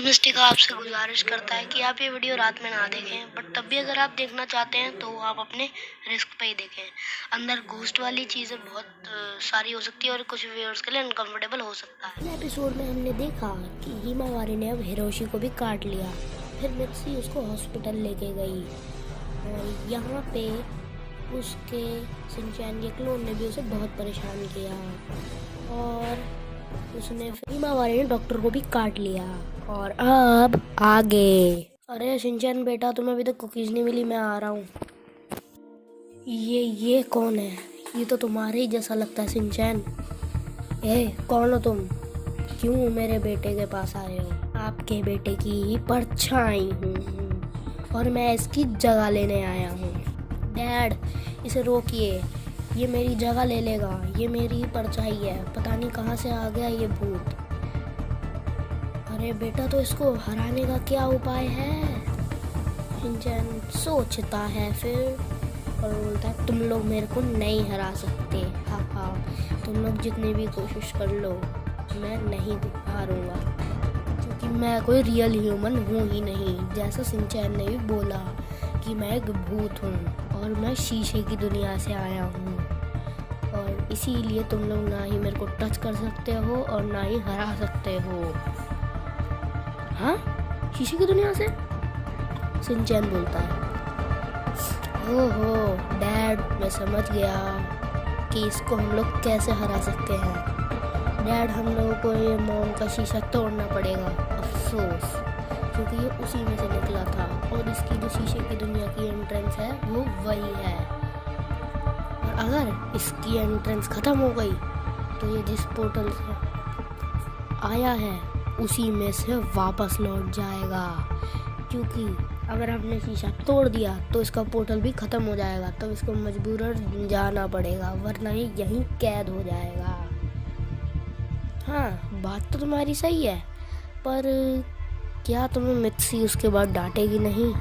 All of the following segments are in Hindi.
मिस्टिका आपसे गुजारिश करता है कि आप ये वीडियो रात में ना देखें, बट तब भी अगर आप देखना चाहते हैं तो आप अपने रिस्क पे ही देखें। अंदर घोस्ट वाली चीज़ें बहुत सारी हो सकती है और कुछ व्यूअर्स के लिए अनकंफर्टेबल हो सकता है। एपिसोड में हमने देखा कि हिमावारी ने अब हिरोशी को भी काट लिया। फिर मित्सी उसको हॉस्पिटल लेके गई और यहाँ पे उसके शिनचैन के क्लोन ने भी उसे बहुत परेशान किया और उसने हिमावारी ने डॉक्टर को भी काट लिया। और अब आगे, अरे शिनचैन बेटा, तुम्हें अभी तक कुकीज नहीं मिली, मैं आ रहा हूँ। ये कौन है? ये तो तुम्हारे ही जैसा लगता है शिनचैन। कौन हो तुम? क्यों मेरे बेटे के पास आए हो? आपके बेटे की परछाई हूँ और मैं इसकी जगह लेने आया हूँ। डैड, इसे रोकिए, ये मेरी जगह ले लेगा। ये मेरी परछाई है, पता नहीं कहाँ से आ गया ये भूत। अरे बेटा, तो इसको हराने का क्या उपाय है? शिनचैन सोचता है फिर और बोलता है, तुम लोग मेरे को नहीं हरा सकते। हाँ, तुम लोग जितनी भी कोशिश कर लो, मैं नहीं हारूंगा, क्योंकि मैं कोई रियल ह्यूमन हूँ ही नहीं। जैसा शिनचैन ने भी बोला कि मैं एक भूत हूँ और मैं शीशे की दुनिया से आया हूँ और इसीलिए तुम लोग ना ही मेरे को टच कर सकते हो और ना ही हरा सकते हो। हाँ, शीशे की दुनिया से? शिनचैन बोलता है। ओहो डैड, मैं समझ गया कि इसको हम लोग कैसे हरा सकते हैं। डैड, हम लोगों को ये मोम का शीशा तोड़ना पड़ेगा, अफसोस, क्योंकि ये उसी में से निकला था और इसकी जो शीशे की दुनिया की एंट्रेंस है वो वही है। और अगर इसकी एंट्रेंस ख़त्म हो गई तो ये जिस पोर्टल से आया है उसी में से वापस लौट जाएगा, क्योंकि अगर हमने शीशा तोड़ दिया तो इसका पोर्टल भी ख़त्म हो जाएगा, तो इसको मजबूरन जाना पड़ेगा, वरना ही यहीं कैद हो जाएगा। हाँ, बात तो तुम्हारी सही है, पर क्या तुम्हें मित्सी उसके बाद डांटेगी नहीं?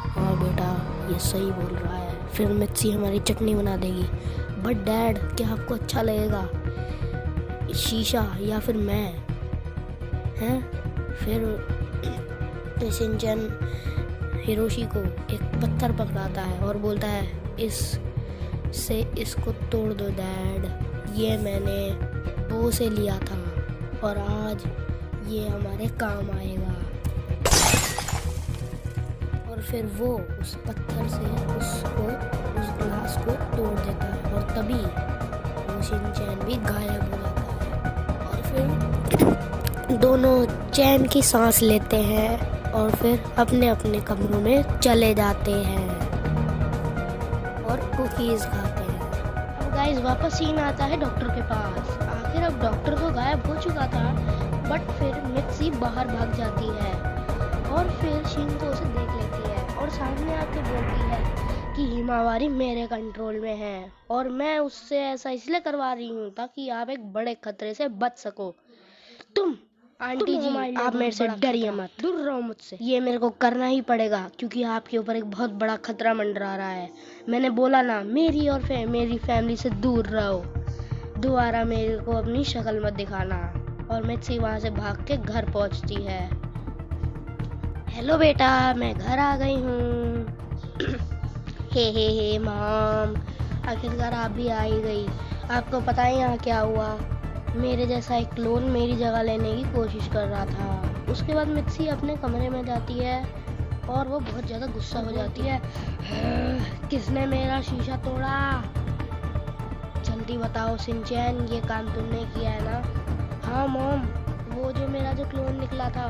हाँ बेटा, ये सही बोल रहा है, फिर मित्सी हमारी चटनी बना देगी। बट डैड, क्या आपको अच्छा लगेगा शीशा या फिर मैं? हैं? फिर शिनचैन हिरोशी को एक पत्थर पकड़ाता है और बोलता है, इसको तोड़ दो डैड, ये मैंने वो से लिया था और आज ये हमारे काम आएगा। और फिर वो उस पत्थर से उस ग्लास को तोड़ देता है और तभी वो शिनचैन भी गायब हो जाता है। और फिर दोनों चैन की सांस लेते हैं और फिर अपने अपने कमरों में चले जाते हैं और कुकीज खाते हैं। अब गाइस वापस सीन आता है डॉक्टर के पास। आखिर अब डॉक्टर तो गायब हो चुका था, बट फिर मित्सी बाहर भाग जाती है और फिर शिनको उसे देख लेती है और सामने आके बोलती है कि हिमावारी मेरे कंट्रोल में है और मैं उससे ऐसा इसलिए करवा रही हूँ ताकि आप एक बड़े खतरे से बच सको। तुम आंटी जी, आप मेरे से डरिए मत, दूर रहो मुझसे। ये मेरे को करना ही पड़ेगा क्योंकि आपके ऊपर एक बहुत बड़ा खतरा मंडरा रहा है। मैंने बोला ना, मेरी और मेरी फैमिली से दूर रहो। दोबारा मेरे को अपनी शक्ल मत दिखाना। और मित्सी वहाँ से भाग के घर पहुँचती है। हेलो बेटा, मैं घर आ गई हूँ। हे मॉम, आखिरकार आप भी आ ही गई। आपको पता है यहाँ क्या हुआ? मेरे जैसा एक क्लोन मेरी जगह लेने की कोशिश कर रहा था। उसके बाद मित्सी अपने कमरे में जाती है और वो बहुत ज़्यादा गुस्सा हो जाती है। किसने मेरा शीशा तोड़ा? जल्दी बताओ शिनचैन, ये काम तुमने किया है ना? हाँ मॉम, वो जो मेरा जो क्लोन निकला था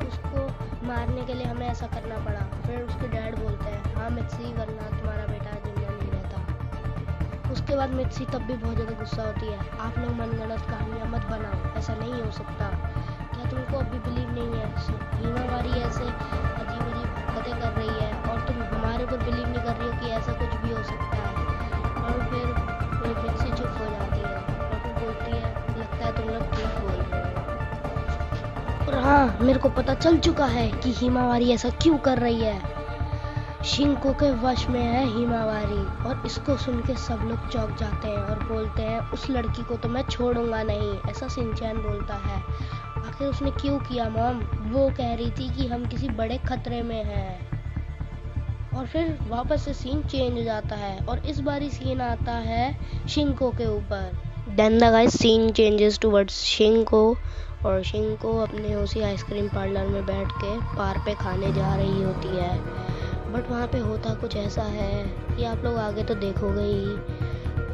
उसको मारने के लिए हमें ऐसा करना पड़ा। फिर उसके डैड बोलते हैं, हाँ मित्सी, वरना तुम्हारा बेटा जिंदा नहीं रहता। उसके बाद मित्सी तब भी बहुत ज़्यादा गुस्सा होती है। आप लोग मनगढ़ंत कहानियाँ मत बनाओ, ऐसा नहीं हो सकता। क्या तुमको अभी बिलीव नहीं है? हिमावारी ऐसे अजीब अजीब हरकतें कर रही है और तुम हमारे ऊपर बिलीव नहीं कर रही हो कि ऐसा कुछ भी हो सकता है। और फिर मित्सी चुप हो जाती है और फिर बोलती है, लगता है तुम लोग ठीक बोल रहे हो। और हाँ, मेरे को पता चल चुका है कि हिमावारी ऐसा क्यों कर रही है। शिनको के वश में है हिमावारी। और इसको सुन के सब लोग चौंक जाते हैं और बोलते हैं, उस लड़की को तो मैं छोड़ूंगा नहीं, ऐसा शिनचैन बोलता है। आखिर उसने क्यों किया मॉम? वो कह रही थी कि हम किसी बड़े खतरे में हैं। और फिर वापस से सीन चेंज हो जाता है और इस बारी सीन आता है शिंको के ऊपर। Then the guys scene changes towards Shinko, और शिंको अपने उसी आइसक्रीम पार्लर में बैठ के पार पे खाने जा रही होती है। बट वहाँ पे होता कुछ ऐसा है कि आप लोग आगे तो देखोगे ही।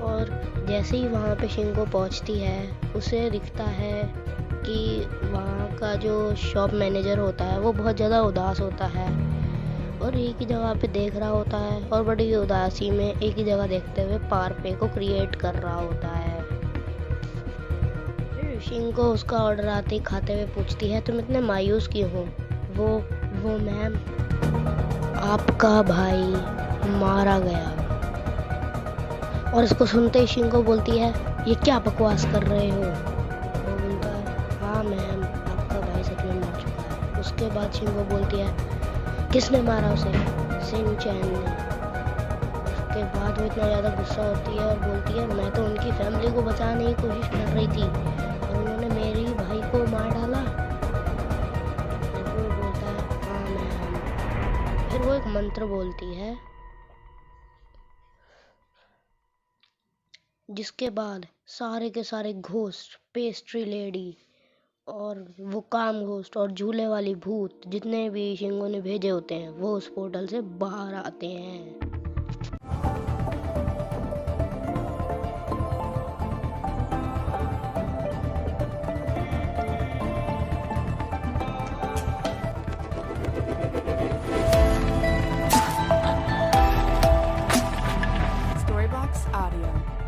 और जैसे ही वहाँ पे शिंको पहुँचती है उसे दिखता है कि वहाँ का जो शॉप मैनेजर होता है वो बहुत ज़्यादा उदास होता है और एक ही जगह पे देख रहा होता है और बड़ी उदासी में एक ही जगह देखते हुए पारपे को क्रिएट कर रहा होता है। फिर शिंको उसका ऑर्डर आते ही खाते हुए पूछती है, तुम इतने मायूस क्यों हो? वो मैम, आपका भाई मारा गया। और इसको सुनते ही शिंको बोलती है, ये क्या बकवास कर रहे हो? वो बोलता है, हाँ मैम, आपका भाई सच में मर चुका है। उसके बाद शिंको बोलती है, किसने मारा उसे? शिनचैन ने। उसके बाद वो इतना ज़्यादा गुस्सा होती है और बोलती है, मैं तो उनकी फैमिली को बचाने की कोशिश कर रही थी और उन्होंने मेरे ही भाई को मार डाला। वो बोलता है, हाँ मैम। फिर वो एक मंत्र बोलती है जिसके बाद सारे के सारे घोस्ट, पेस्ट्री लेडी और वो काम घोस्ट और झूले वाली भूत जितने भी शिंगो ने भेजे होते हैं वो उस पोर्टल से बाहर आते हैं। Storybox Audio.